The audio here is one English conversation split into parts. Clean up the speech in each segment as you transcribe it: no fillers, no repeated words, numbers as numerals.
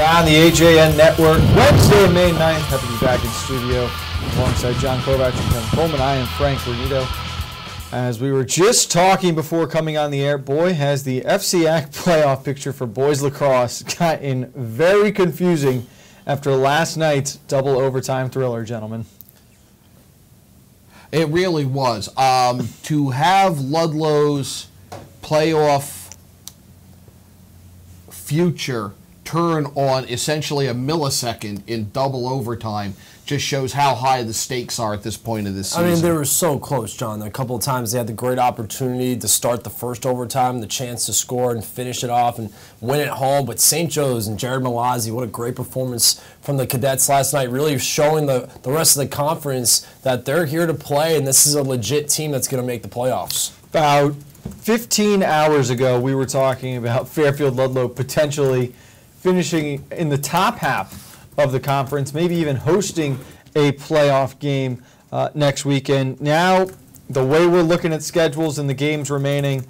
on the AJN Network. Wednesday, May 9th. Happy to be back in studio alongside John Kovac and Kevin Coleman. I am Frank Granito. As we were just talking before coming on the air, boy, has the FCAC playoff picture for boys lacrosse gotten very confusing after last night's double overtime thriller, gentlemen. It really was. To have Ludlow's playoff future turn on essentially a millisecond in double overtime just shows how high the stakes are at this point of this season. I mean, they were so close, John. A couple of times they had the great opportunity to start the first overtime, the chance to score and finish it off and win it home. But St. Joe's and Jared Malazzi, what a great performance from the Cadets last night, really showing the rest of the conference that they're here to play, and this is a legit team that's going to make the playoffs. About 15 hours ago, we were talking about Fairfield Ludlow potentially finishing in the top half of the conference, maybe even hosting a playoff game next weekend. Now, the way we're looking at schedules and the games remaining,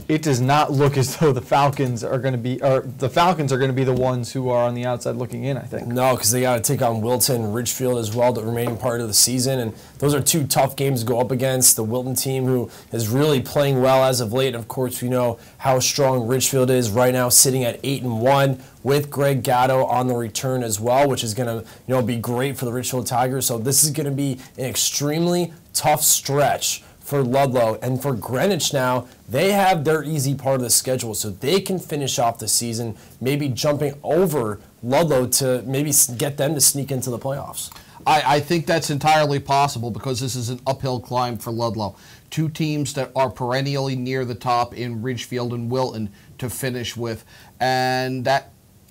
it does not look as though the Falcons are going to be, the ones who are on the outside looking in, I think. No, because they got to take on Wilton and Ridgefield as well, the remaining part of the season, and those are two tough games to go up against. The Wilton team, who is really playing well as of late, and of course we know how strong Ridgefield is right now, sitting at 8-1 with Greg Gatto on the return as well, which is going to be great for the Ridgefield Tigers. So this is going to be an extremely tough stretch for Ludlow. And for Greenwich now, they have their easy part of the schedule, so they can finish off the season maybe jumping over Ludlow to maybe get them to sneak into the playoffs. I think that's entirely possible because this is an uphill climb for Ludlow. Two teams that are perennially near the top in Ridgefield and Wilton to finish with. And that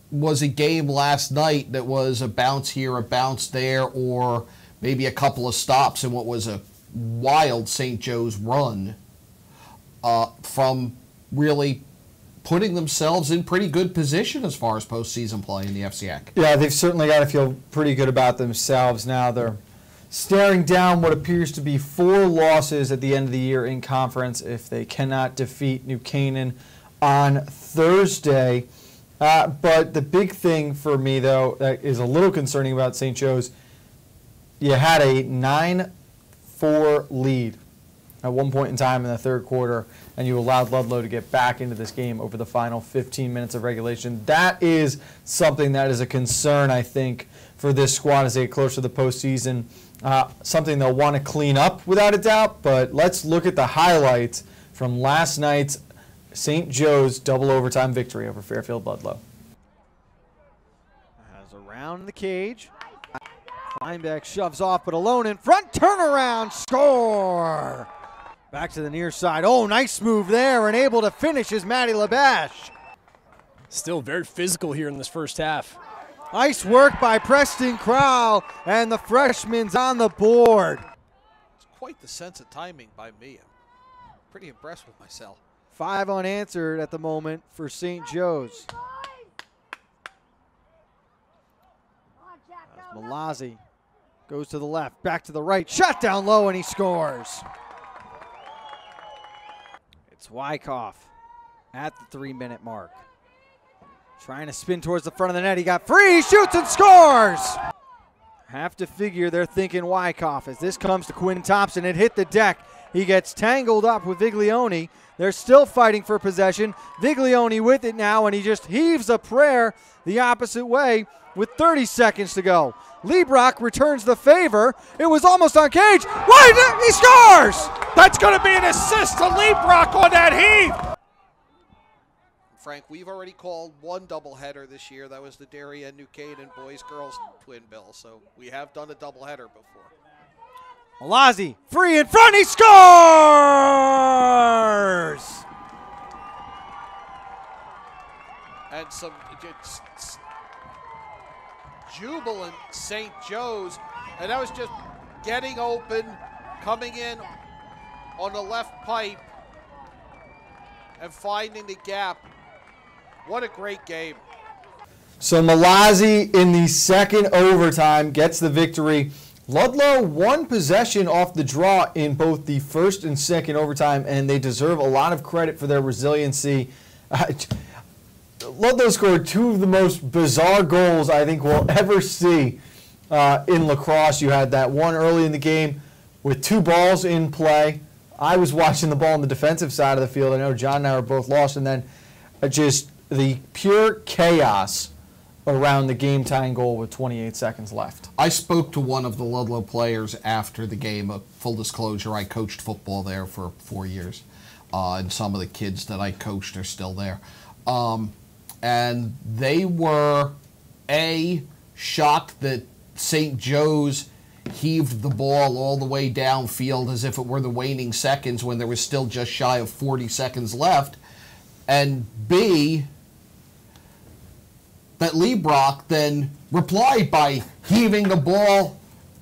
was a game last night that was a bounce here, a bounce there, or maybe a couple of stops in what was a wild St. Joe's run from really putting themselves in pretty good position as far as postseason play in the FCAC. Yeah, they've certainly got to feel pretty good about themselves now. They're staring down what appears to be 4 losses at the end of the year in conference if they cannot defeat New Canaan on Thursday. But the big thing for me, though, that is a little concerning about St. Joe's, you had a 9-4 lead at one point in time in the third quarter, and you allowed Ludlow to get back into this game over the final 15 minutes of regulation. That is something that is a concern, I think, for this squad as they get closer to the postseason. Something they'll want to clean up without a doubt, but let's look at the highlights from last night's St. Joe's double overtime victory over Fairfield Ludlow. Has around the cage. Lineback shoves off, but alone in front. Turnaround, score! Back to the near side. Oh, nice move there, and able to finish is Matty Labash. Still very physical here in this first half. Nice work by Preston Crowell, and the freshman's on the board. It's quite the sense of timing by me. I'm pretty impressed with myself. 5 unanswered at the moment for St. Joe's. Malazzi goes to the left, back to the right, shot down low, and he scores. It's Wyckoff at the 3-minute mark. Trying to spin towards the front of the net. He got free, shoots and scores. Have to figure they're thinking Wyckoff as this comes to Quinn Thompson. It hit the deck. He gets tangled up with Viglione. They're still fighting for possession. Viglione with it now, and he just heaves a prayer the opposite way with 30 seconds to go. Liebrock returns the favor. It was almost on cage. Why? He scores! That's going to be an assist to Liebrock on that heave. Frank, we've already called one doubleheader this year. That was the Darien New Canaan boys-girls twin bill. So we have done a doubleheader before. Malazzi, free in front, he scores! And some jubilant St. Joe's, and that was just getting open, coming in on the left pipe, and finding the gap. What a great game. So Malazzi in the second overtime gets the victory. Ludlow won possession off the draw in both the first and second overtime, and they deserve a lot of credit for their resiliency. Ludlow scored two of the most bizarre goals I think we'll ever see in lacrosse. You had that one early in the game with two balls in play. I was watching the ball on the defensive side of the field. I know John and I were both lost. And then just the pure chaos around the game-tying goal with 28 seconds left. I spoke to one of the Ludlow players after the game. Full disclosure, I coached football there for 4 years, and some of the kids that I coached are still there. And they were, shocked that St. Joe's heaved the ball all the way downfield as if it were the waning seconds when there was still just shy of 40 seconds left, and B, that Liebrock then replied by heaving the ball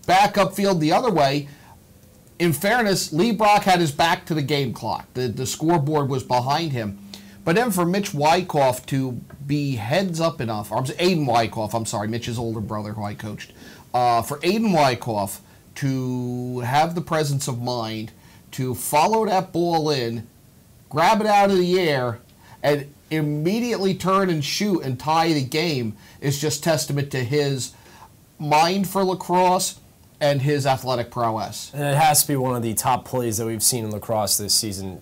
back upfield the other way. In fairness, Liebrock had his back to the game clock. The scoreboard was behind him. But then for Mitch Wyckoff to be heads up enough, or Aiden Wyckoff, I'm sorry, Mitch's older brother who I coached, for Aiden Wyckoff to have the presence of mind to follow that ball in, grab it out of the air, and immediately turn and shoot and tie the game is just testament to his mind for lacrosse and his athletic prowess. And it has to be one of the top plays that we've seen in lacrosse this season.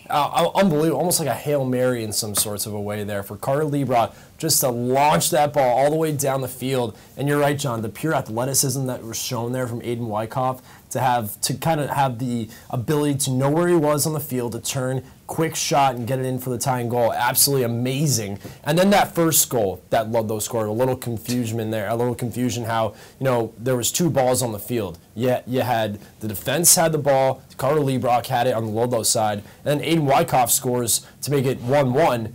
Unbelievable, almost like a Hail Mary in some sorts of a way there for Carter Liebrock just to launch that ball all the way down the field. And you're right, John, the pure athleticism that was shown there from Aiden Wyckoff to kind of have the ability to know where he was on the field, to turn, quick shot, and get it in for the tying goal. Absolutely amazing. And then that first goal that Ludlow scored, a little confusion in there, how, there was two balls on the field. You had the defense had the ball, Carter Liebrock had it on the Ludlow side, and then Aiden Wyckoff scores to make it 1-1.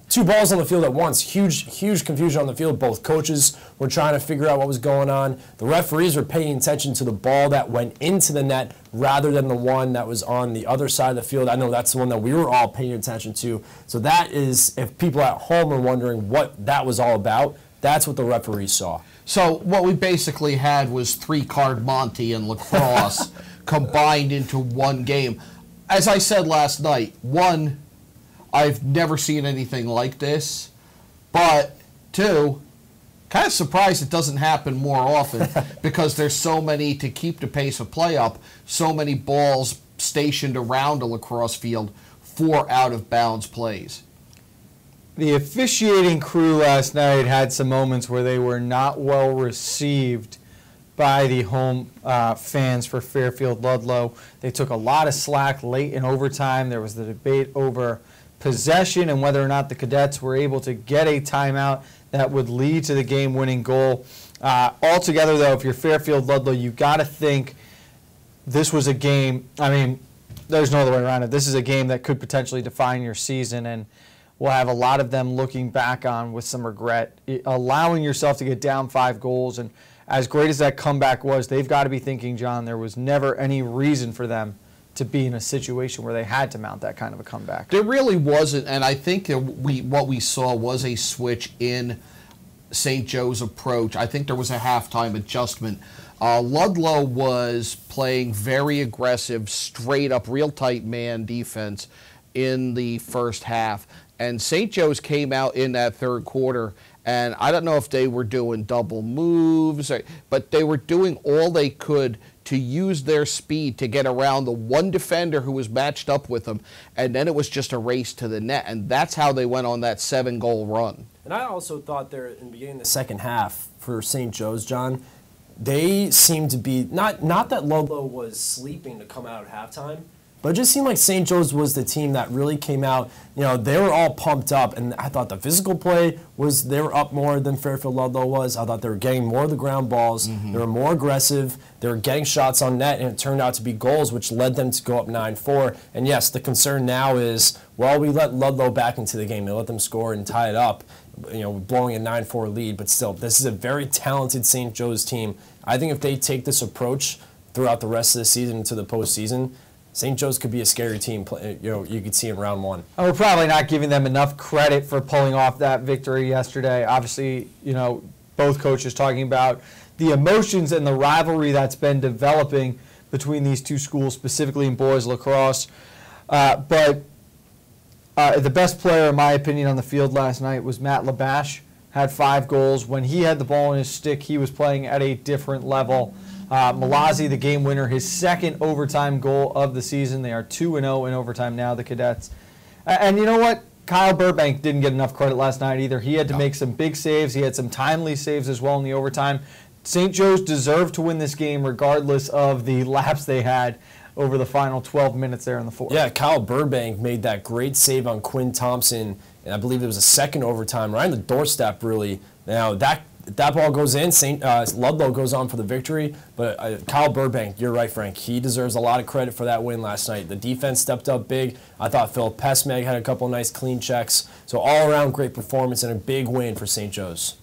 Two balls on the field at once. Huge confusion on the field. Both coaches were trying to figure out what was going on. The referees were paying attention to the ball that went into the net rather than the one that was on the other side of the field. I know that's the one that we were all paying attention to. So that is, if people at home are wondering what that was all about, that's what the referees saw. So what we basically had was three-card Monty and lacrosse combined into one game. As I said last night, one, I've never seen anything like this, but two, kind of surprised it doesn't happen more often because there's so many to keep the pace of play up, so many balls stationed around a lacrosse field for out-of-bounds plays. The officiating crew last night had some moments where they were not well received by the home fans for Fairfield Ludlow. They took a lot of slack late in overtime. There was the debate over possession and whether or not the Cadets were able to get a timeout that would lead to the game-winning goal. Altogether, though, if you're Fairfield Ludlow, you've got to think this was a game. I mean, there's no other way around it. This is a game that could potentially define your season, and we'll have a lot of them looking back on with some regret. Allowing yourself to get down 5 goals, and as great as that comeback was, they've got to be thinking, John, there was never any reason for them to be in a situation where they had to mount that kind of a comeback. There really wasn't, and I think what we saw was a switch in St. Joe's approach. I think there was a halftime adjustment. Ludlow was playing very aggressive, straight-up, real tight man defense in the first half, and St. Joe's came out in that third quarter, and I don't know if they were doing double moves, but they were doing all they could to use their speed to get around the one defender who was matched up with them, and then it was just a race to the net, and that's how they went on that 7-goal run. And I also thought there in the beginning of the second half for St. Joe's, John, they seemed to be, not that Ludlow was sleeping to come out at halftime, but it just seemed like St. Joe's was the team that really came out. They were all pumped up, and I thought the physical play they were up more than Fairfield Ludlow was. I thought they were getting more of the ground balls. Mm-hmm. They were more aggressive. They were getting shots on net, and it turned out to be goals, which led them to go up 9-4. And yes, the concern now is, well, we let Ludlow back into the game. They let them score and tie it up, blowing a 9-4 lead. But still, this is a very talented St. Joe's team. I think if they take this approach throughout the rest of the season into the postseason, St. Joe's could be a scary team. You could see in round one. And we're probably not giving them enough credit for pulling off that victory yesterday. Obviously, both coaches talking about the emotions and the rivalry that's been developing between these two schools, specifically in boys lacrosse. But The best player, in my opinion, on the field last night was Matt Labash. Had 5 goals. When he had the ball in his stick, he was playing at a different level. Malazzi, the game winner, his second overtime goal of the season. They are 2-0 in overtime now, the Cadets. And you know what? Kyle Burbank didn't get enough credit last night either. He had to make some big saves. He had some timely saves as well in the overtime. St. Joe's deserved to win this game regardless of the lapse they had over the final 12 minutes there in the fourth. Yeah, Kyle Burbank made that great save on Quinn Thompson, and I believe it was a second overtime, right on the doorstep, really. Now, that ball goes in, Ludlow goes on for the victory, but Kyle Burbank, you're right, Frank. He deserves a lot of credit for that win last night. The defense stepped up big. I thought Philip Pesmeg had a couple nice clean checks. So all-around great performance and a big win for St. Joe's.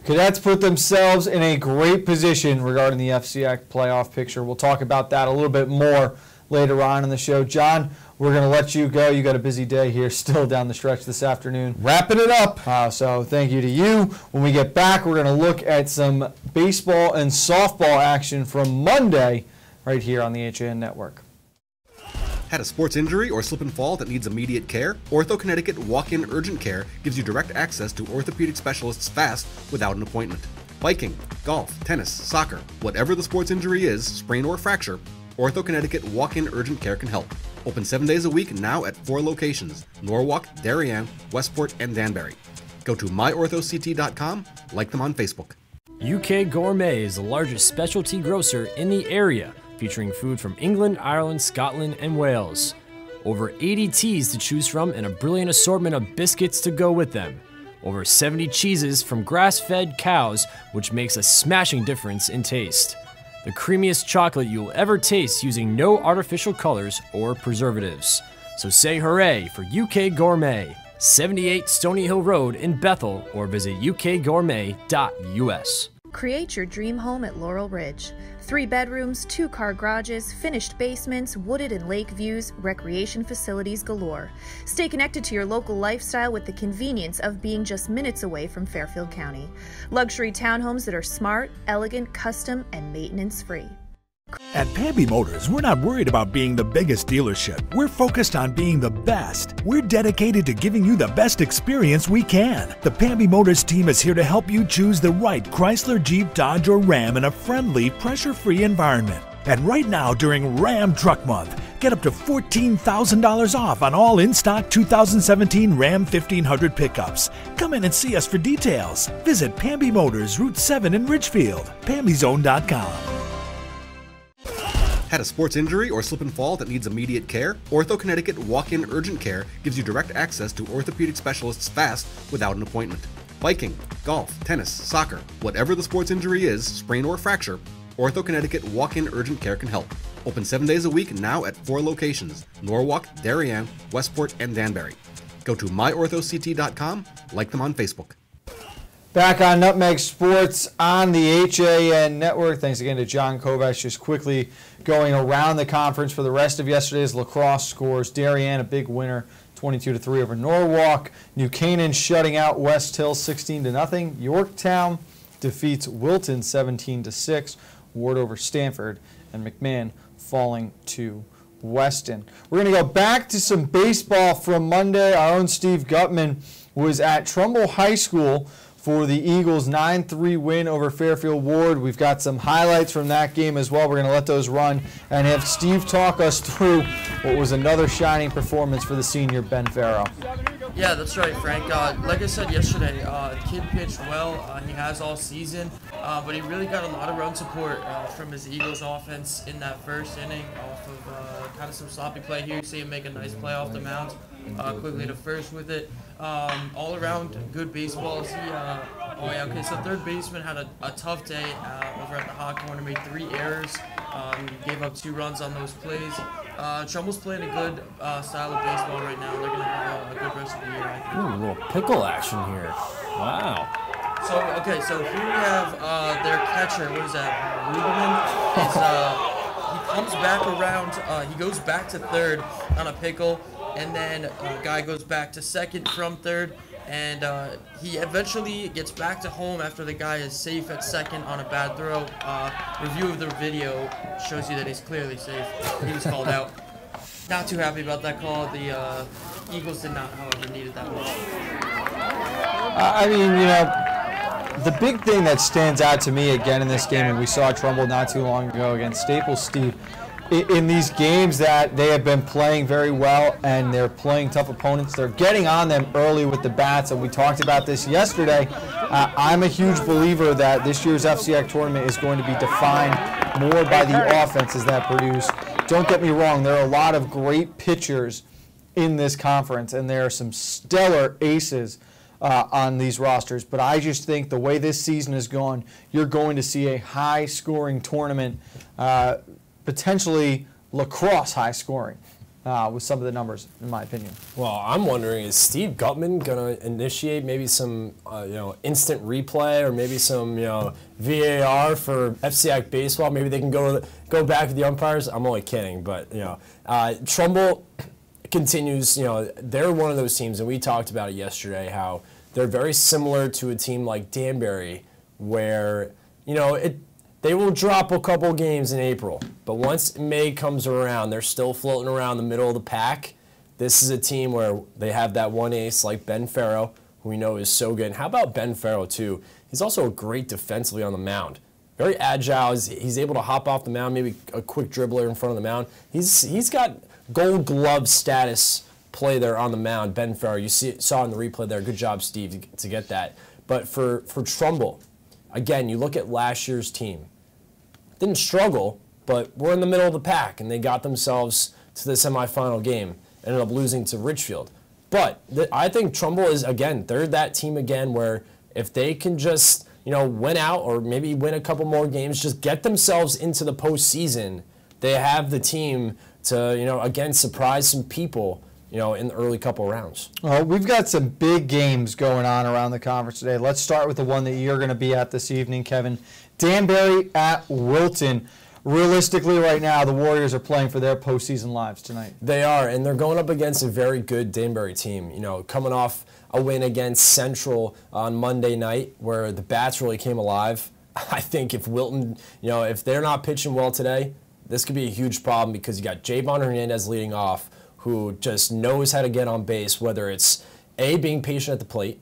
Cadets put themselves in a great position regarding the FCX playoff picture. We'll talk about that a little bit more later on in the show. John, we're going to let you go. You got a busy day here still down the stretch this afternoon. Wrapping it up. So thank you to you. When we get back, we're going to look at some baseball and softball action from Monday right here on the HAN Network. Had a sports injury or slip and fall that needs immediate care? Ortho Connecticut Walk-In Urgent Care gives you direct access to orthopedic specialists fast without an appointment. Biking, golf, tennis, soccer, whatever the sports injury is, sprain or fracture, Ortho Connecticut Walk-In Urgent Care can help. Open 7 days a week now at 4 locations: Norwalk, Darien, Westport, and Danbury. Go to myorthoct.com, like them on Facebook. UK Gourmet is the largest specialty grocer in the area, featuring food from England, Ireland, Scotland, and Wales. Over 80 teas to choose from and a brilliant assortment of biscuits to go with them. Over 70 cheeses from grass-fed cows, which makes a smashing difference in taste. The creamiest chocolate you'll ever taste using no artificial colors or preservatives. So say hooray for UK Gourmet, 78 Stony Hill Road in Bethel, or visit ukgourmet.us. Create your dream home at Laurel Ridge. 3 bedrooms, 2-car garages, finished basements, wooded and lake views, recreation facilities galore. Stay connected to your local lifestyle with the convenience of being just minutes away from Fairfield County. Luxury townhomes that are smart, elegant, custom, and maintenance-free. At Pamby Motors, we're not worried about being the biggest dealership. We're focused on being the best. We're dedicated to giving you the best experience we can. The Pamby Motors team is here to help you choose the right Chrysler, Jeep, Dodge, or Ram in a friendly, pressure-free environment. And right now, during Ram Truck Month, get up to $14,000 off on all in-stock 2017 Ram 1500 pickups. Come in and see us for details. Visit Pamby Motors, Route 7 in Ridgefield, PambyZone.com. Had a sports injury or slip and fall that needs immediate care? Ortho Connecticut Walk-In Urgent Care gives you direct access to orthopedic specialists fast without an appointment. Biking, golf, tennis, soccer, whatever the sports injury is, sprain or fracture, Ortho Connecticut Walk-In Urgent Care can help. Open 7 days a week now at 4 locations: Norwalk, Darien, Westport, and Danbury. Go to myorthoct.com, like them on Facebook. Back on Nutmeg Sports on the HAN Network. Thanks again to John Kovacs. Just quickly going around the conference for the rest of yesterday's lacrosse scores. Darien, a big winner, 22-3 over Norwalk. New Canaan shutting out West Hill 16-0. Yorktown defeats Wilton 17-6. Ward over Stanford, and McMahon falling to Weston. We're going to go back to some baseball from Monday. Our own Steve Gutman was at Trumbull High School for the Eagles' 9-3 win over Fairfield Ward. We've got some highlights from that game as well. We're going to let those run and have Steve talk us through what was another shining performance for the senior Ben Farrow. Yeah, that's right, Frank. Like I said yesterday, the kid pitched well. He has all season, but he really got a lot of run support from his Eagles offense in that first inning off of kind of some sloppy play here. You see him make a nice play off the mound, quickly to first with it. All around good baseball. So third baseman had a tough day over at the hot corner, made 3 errors, gave up 2 runs on those plays. Trumbull's playing a good style of baseball right now. They're going to have a good rest of the year, I think. Ooh, a little pickle action here. Wow. So here we have their catcher. What is that? Rubenman. He comes back around. He goes back to third on a pickle, and then a guy goes back to second from third, and he eventually gets back to home after the guy is safe at second on a bad throw. Review of the video shows you that he's clearly safe. He was called out. Not too happy about that call. The Eagles did not, however, need it that much. I mean, the big thing that stands out to me again in this game, and we saw Trumbull not too long ago against Staples, Steve, in these games that they have been playing very well and they're playing tough opponents, they're getting on them early with the bats, and we talked about this yesterday. I'm a huge believer that this year's FCIAC tournament is going to be defined more by the offenses that produce. Don't get me wrong, there are a lot of great pitchers in this conference, and there are some stellar aces on these rosters, but I just think the way this season has gone, you're going to see a high-scoring tournament, potentially lacrosse high scoring with some of the numbers, in my opinion. Well, I'm wondering, is Steve Gutman going to initiate maybe some instant replay or maybe some VAR for FCIAC baseball? Maybe they can go back to the umpires. I'm only kidding, but Trumbull continues. They're one of those teams, and we talked about it yesterday, how they're very similar to a team like Danbury, where they will drop a couple games in April, but once May comes around, they're still floating around the middle of the pack. This is a team where they have that one ace like Ben Farrow, who we know is so good. And how about Ben Farrow, too? He's also great defensively on the mound. Very agile. He's able to hop off the mound, maybe a quick dribbler in front of the mound. He's got gold glove status play there on the mound, Ben Farrow. You saw in the replay there. Good job, Steve, to get that. But for Trumbull, again, you look at last year's team. Didn't struggle, but we're in the middle of the pack, and they got themselves to the semifinal game. Ended up losing to Ridgefield. But I think Trumbull is, again, they're that team again where if they can just, win out or maybe win a couple more games, just get themselves into the postseason, they have the team to, again, surprise some people, in the early couple rounds. Well, we've got some big games going on around the conference today. Let's start with the one that you're going to be at this evening, Kevin. Danbury at Wilton. Realistically, right now, the Warriors are playing for their postseason lives tonight. They are, and they're going up against a very good Danbury team. Coming off a win against Central on Monday night, where the bats really came alive. I think if Wilton, if they're not pitching well today, this could be a huge problem because you got Javon Hernandez leading off, who just knows how to get on base, whether it's A, being patient at the plate,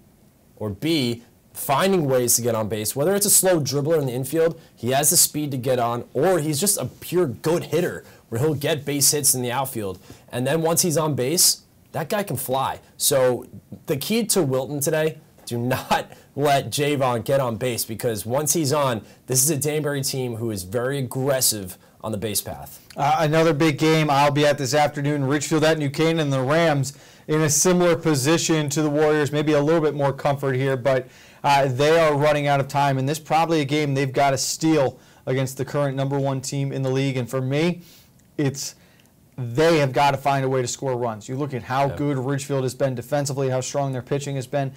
or B, finding ways to get on base. Whether it's a slow dribbler in the infield, he has the speed to get on, or he's just a pure good hitter where he'll get base hits in the outfield. And then once he's on base, that guy can fly. So the key to Wilton today, do not let Javon get on base, because once he's on, this is a Danbury team who is very aggressive on the base path. Another big game I'll be at this afternoon, Ridgefield at New Canaan, and the Rams in a similar position to the Warriors, maybe a little bit more comfort here, but they are running out of time, and this is probably a game they've got to steal against the current #1 team in the league. And for me, they have got to find a way to score runs. You look at how good Ridgefield has been defensively, how strong their pitching has been.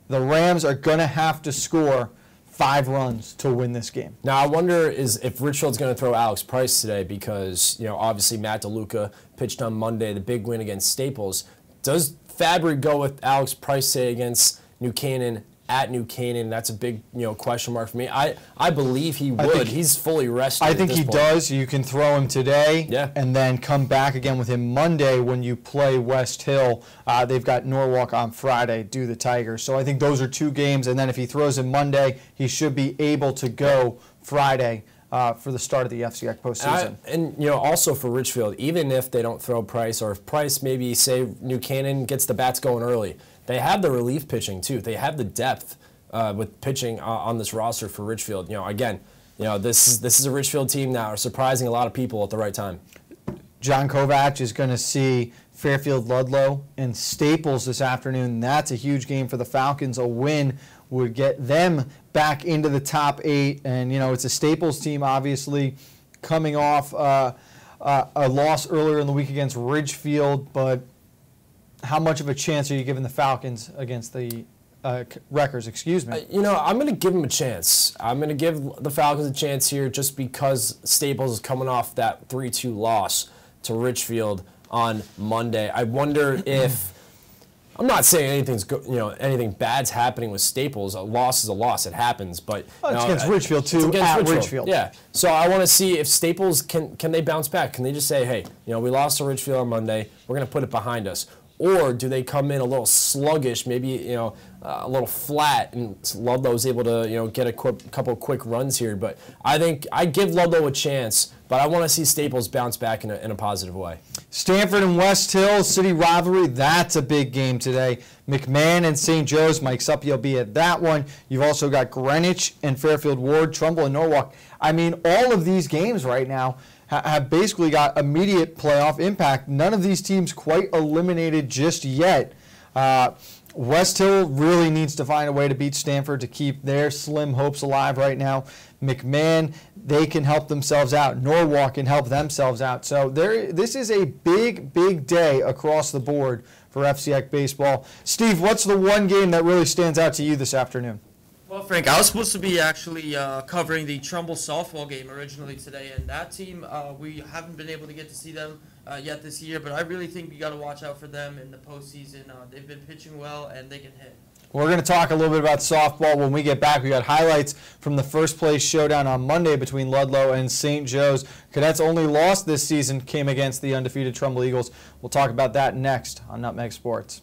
The Rams are going to have to score 5 runs to win this game. Now, I wonder if Ridgefield's going to throw Alex Price today, because obviously Matt DeLuca pitched on Monday, the big win against Staples. Does Fabry go with Alex Price today against New Canaan at New Canaan? That's a big question mark for me. I believe he would. He's fully rested. I think he does. You can throw him today, and then come back again with him Monday when you play West Hill. They've got Norwalk on Friday, do the Tigers. So I think those are 2 games, and then if he throws him Monday, he should be able to go Friday for the start of the FCIAC postseason. And also for Ridgefield, even if they don't throw Price, or if Price maybe, say, New Canaan gets the bats going early, they have the relief pitching too. They have the depth with pitching on this roster for Ridgefield. Again, this is a Ridgefield team that are surprising a lot of people at the right time. John Kovac is going to see Fairfield Ludlow and Staples this afternoon. That's a huge game for the Falcons. A win would get them back into the top 8. And, it's a Staples team, obviously, coming off a loss earlier in the week against Ridgefield. But how much of a chance are you giving the Falcons against the Wreckers? Excuse me. I'm going to give them a chance. I'm going to give the Falcons a chance here just because Staples is coming off that 3-2 loss to Ridgefield on Monday. I wonder if I'm not saying anything bad's happening with Staples. A loss is a loss. It happens, but it's against Ridgefield too. At Ridgefield. Yeah. So I want to see if Staples can they bounce back? Can they just say, hey, we lost to Ridgefield on Monday. We're going to put it behind us. Or do they come in a little sluggish, maybe a little flat, and Ludlow's able to get a couple quick runs here? But I think I give Ludlow a chance, but I want to see Staples bounce back in a positive way. Stanford and West Hill, city rivalry, that's a big game today. McMahon and St. Joe's, Mike Suppy will be at that one. You've also got Greenwich and Fairfield Ward, Trumbull and Norwalk. I mean, all of these games right now have basically got immediate playoff impact. None of these teams quite eliminated just yet. West Hill really needs to find a way to beat Stanford to keep their slim hopes alive right now. McMahon, they can help themselves out. Norwalk can help themselves out. So this is a big, big day across the board for FCX baseball. Steve, what's the one game that really stands out to you this afternoon? Well, Frank, I was supposed to be actually covering the Trumbull softball game originally today, and that team, we haven't been able to get to see them yet this year, but I really think we got to watch out for them in the postseason. They've been pitching well, and they can hit. We're going to talk a little bit about softball when we get back. We got highlights from the first place showdown on Monday between Ludlow and St. Joe's. Cadets' only loss this season came against the undefeated Trumbull Eagles. We'll talk about that next on Nutmeg Sports.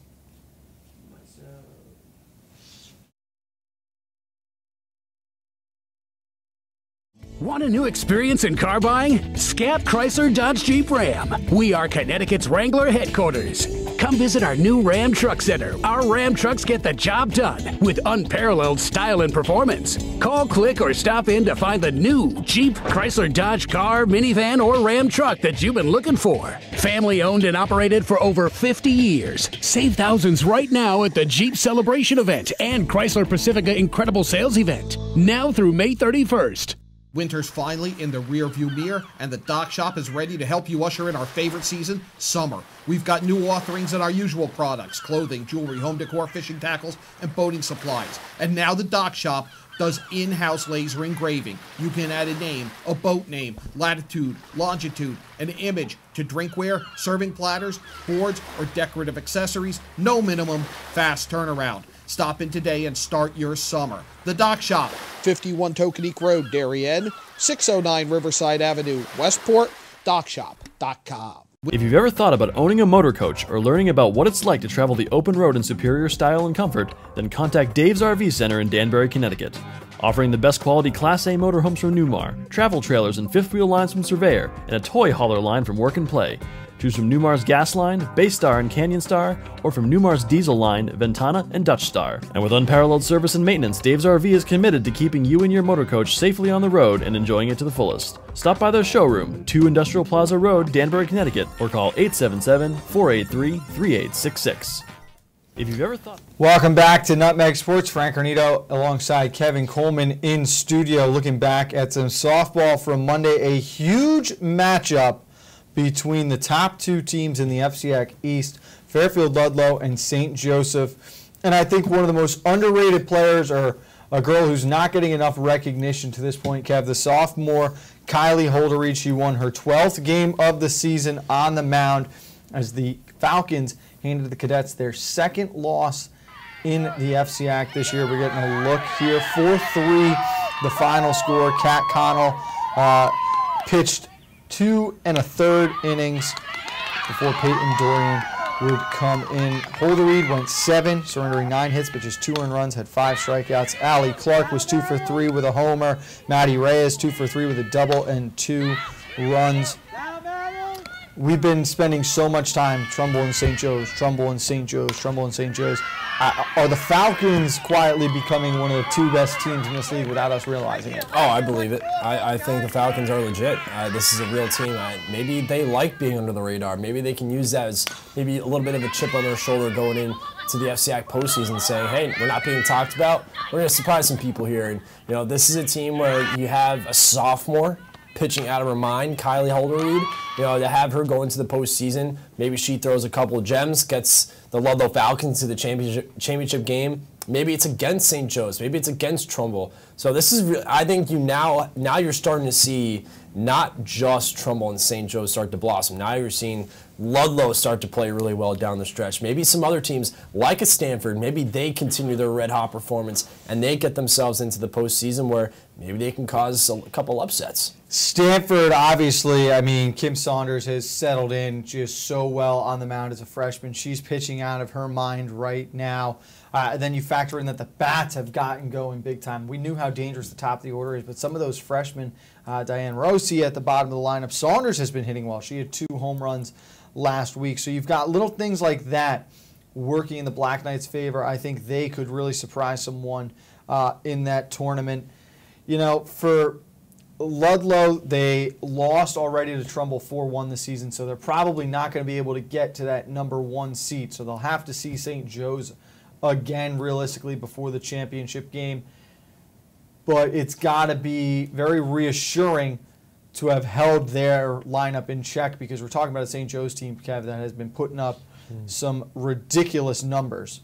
Want a new experience in car buying? Scap Chrysler Dodge Jeep Ram. We are Connecticut's Wrangler headquarters. Come visit our new Ram Truck Center. Our Ram trucks get the job done with unparalleled style and performance. Call, click, or stop in to find the new Jeep, Chrysler Dodge car, minivan, or Ram truck that you've been looking for. Family owned and operated for over 50 years. Save thousands right now at the Jeep Celebration event and Chrysler Pacifica Incredible Sales event. Now through May 31st. Winter's finally in the rearview mirror, and the Dock Shop is ready to help you usher in our favorite season, summer. We've got new offerings in our usual products: clothing, jewelry, home decor, fishing tackles, and boating supplies. And now the Dock Shop does in-house laser engraving. You can add a name, a boat name, latitude, longitude, an image to drinkware, serving platters, boards, or decorative accessories. No minimum, fast turnaround. Stop in today and start your summer. The Dock Shop, 51 Tokenique Road, Darien, 609 Riverside Avenue, Westport, dockshop.com. If you've ever thought about owning a motor coach or learning about what it's like to travel the open road in superior style and comfort, then contact Dave's RV Center in Danbury, Connecticut. Offering the best quality Class A motorhomes from Newmar, travel trailers and fifth wheel lines from Surveyor, and a toy hauler line from Work and Play. Choose from Newmar's Gas Line, Baystar and Canyon Star, or from Newmar's Diesel Line, Ventana and Dutch Star. And with unparalleled service and maintenance, Dave's RV is committed to keeping you and your motor coach safely on the road and enjoying it to the fullest. Stop by their showroom, 2 Industrial Plaza Road, Danbury, Connecticut, or call 877-483-3866. If you've ever thought... Welcome back to Nutmeg Sports. Frank Granito alongside Kevin Coleman in studio, looking back at some softball from Monday. A huge matchup between the top two teams in the FCX East, Fairfield Ludlow and St. Joseph. And I think one of the most underrated players, or a girl who's not getting enough recognition to this point, Kev, the sophomore Kylie Holderreed. She won her 12th game of the season on the mound as the Falcons handed the Cadets their second loss in the FCX this year. We're getting a look here. 4-3 the final score. Kat Connell pitched 2 1/3 innings before Peyton Dorian would come in. Holderreed went 7, surrendering 9 hits, but just 2 earned runs, had 5 strikeouts. Allie Clark was 2 for 3 with a homer. Maddie Reyes 2 for 3 with a double and 2 runs. We've been spending so much time Trumbull and St. Joe's, Trumbull and St. Joe's, Trumbull and St. Joe's. Are the Falcons quietly becoming one of the 2 best teams in this league without us realizing it? Oh, I believe it. I think the Falcons are legit. This is a real team. Maybe they like being under the radar. Maybe they can use that as maybe a little bit of a chip on their shoulder going into the FCX postseason, saying, hey, we're not being talked about. We're going to surprise some people here. And this is a team where you have a sophomore pitching out of her mind, Kylie Holderreed, to have her go into the postseason. Maybe she throws a couple of gems, gets the Ludlow Falcons to the championship game. Maybe it's against St. Joe's. Maybe it's against Trumbull. So this is, I think now you're starting to see not just Trumbull and St. Joe's start to blossom. Now you're seeing Ludlow start to play really well down the stretch. Maybe some other teams like a Stanford, maybe they continue their red-hot performance and they get themselves into the postseason where maybe they can cause a couple upsets. Stanford, obviously, I mean, Kim Saunders has settled in just so well on the mound as a freshman. She's pitching out of her mind right now. Then you factor in that the bats have gotten going big time. We knew how dangerous the top of the order is, but some of those freshmen, Diane Rossi at the bottom of the lineup, Saunders has been hitting well. She had 2 home runs last week. So you've got little things like that working in the Black Knights' favor. I think they could really surprise someone in that tournament. You know, for Ludlow, they lost already to Trumbull 4-1 this season, so they're probably not going to be able to get to that #1 seed. So they'll have to see St. Joe's again, realistically, before the championship game. But it's got to be very reassuring to have held their lineup in check, because we're talking about a St. Joe's team, Kev, that has been putting up some ridiculous numbers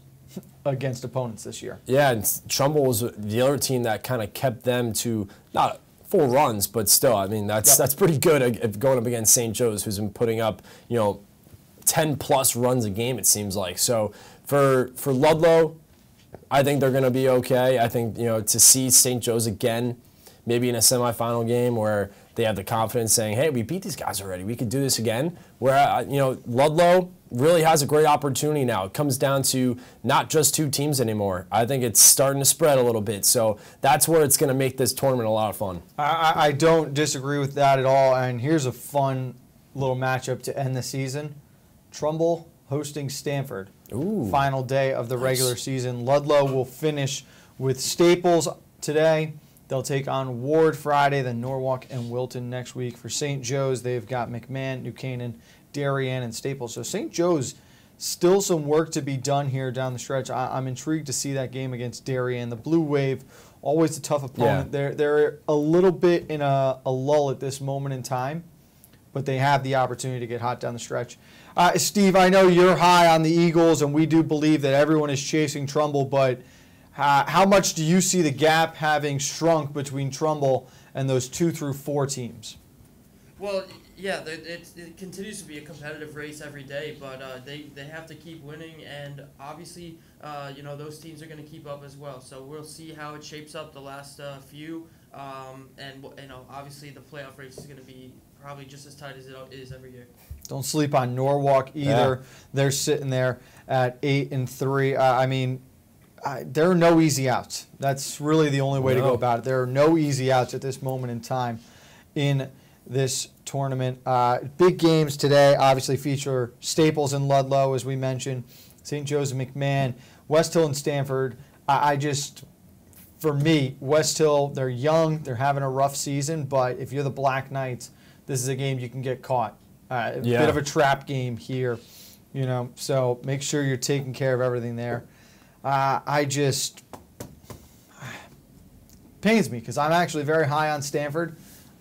against opponents this year. Yeah, and Trumbull was the other team that kind of kept them to not 4 runs, but still, I mean, that's pretty good going up against St. Joe's, who's been putting up, 10+ runs a game, it seems like. So for Ludlow, I think they're going to be okay. I think, to see St. Joe's again, maybe in a semifinal game where they have the confidence saying, hey, we beat these guys already, we could do this again. Where, Ludlow really has a great opportunity now. It comes down to not just 2 teams anymore. I think it's starting to spread a little bit. So that's where it's going to make this tournament a lot of fun. I don't disagree with that at all. And here's a fun little matchup to end the season. Trumbull hosting Stanford. Ooh, final day of the regular season. Ludlow will finish with Staples today. They'll take on Ward Friday, then Norwalk and Wilton next week. For St. Joe's, they've got McMahon, New Canaan, Darien, and Staples. So St. Joe's, still some work to be done here down the stretch. I'm intrigued to see that game against Darien. The Blue Wave, always a tough opponent. Yeah. They're a little bit in a lull at this moment in time, but they have the opportunity to get hot down the stretch. Steve, I know you're high on the Eagles, and we do believe that everyone is chasing Trumbull, but how much do you see the gap having shrunk between Trumbull and those 2 through 4 teams? Well, yeah, it continues to be a competitive race every day, but they have to keep winning, and obviously, those teams are going to keep up as well. So we'll see how it shapes up the last few, and obviously the playoff race is going to be probably just as tight as it is every year. Don't sleep on Norwalk either. Yeah. They're sitting there at 8-3. There are no easy outs. That's really the only way to go about it. There are no easy outs at this moment in time in this tournament. Big games today obviously feature Staples and Ludlow, as we mentioned, St. Joe's and McMahon, West Hill and Stanford. For me, West Hill, they're young, they're having a rough season, but if you're the Black Knights, this is a game you can get caught. A bit of a trap game here, so make sure you're taking care of everything there. Pains me because I'm actually very high on Stanford.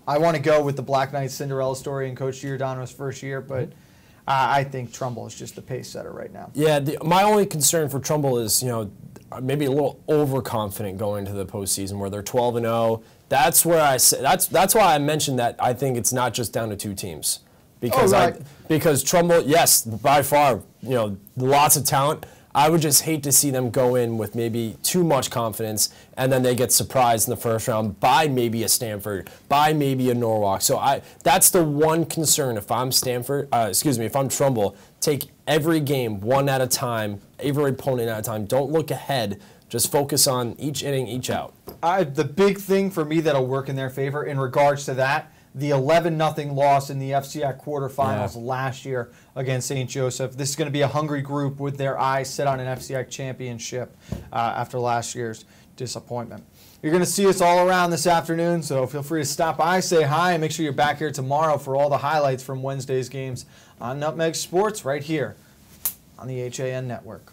I want to go with the Black Knights Cinderella story in Coach Giordano's first year, but I think Trumbull is just the pace setter right now. Yeah, my only concern for Trumbull is, maybe a little overconfident going into the postseason where they're 12-0. That's where I say that's why I mentioned that I think it's not just down to 2 teams. Because because Trumbull, yes, by far, lots of talent. I would just hate to see them go in with maybe too much confidence, and then they get surprised in the first round by maybe a Stanford, by maybe a Norwalk. So that's the one concern. If I'm if I'm Trumbull, take every game one at a time, every opponent at a time. Don't look ahead. Just focus on each inning, each out. The big thing for me that'll work in their favor in regards to that, the 11-0 loss in the FCI quarterfinals last year against St. Joseph. This is going to be a hungry group with their eyes set on an FCI championship after last year's disappointment. You're going to see us all around this afternoon, so feel free to stop by, say hi, and make sure you're back here tomorrow for all the highlights from Wednesday's games on Nutmeg Sports right here on the HAN Network.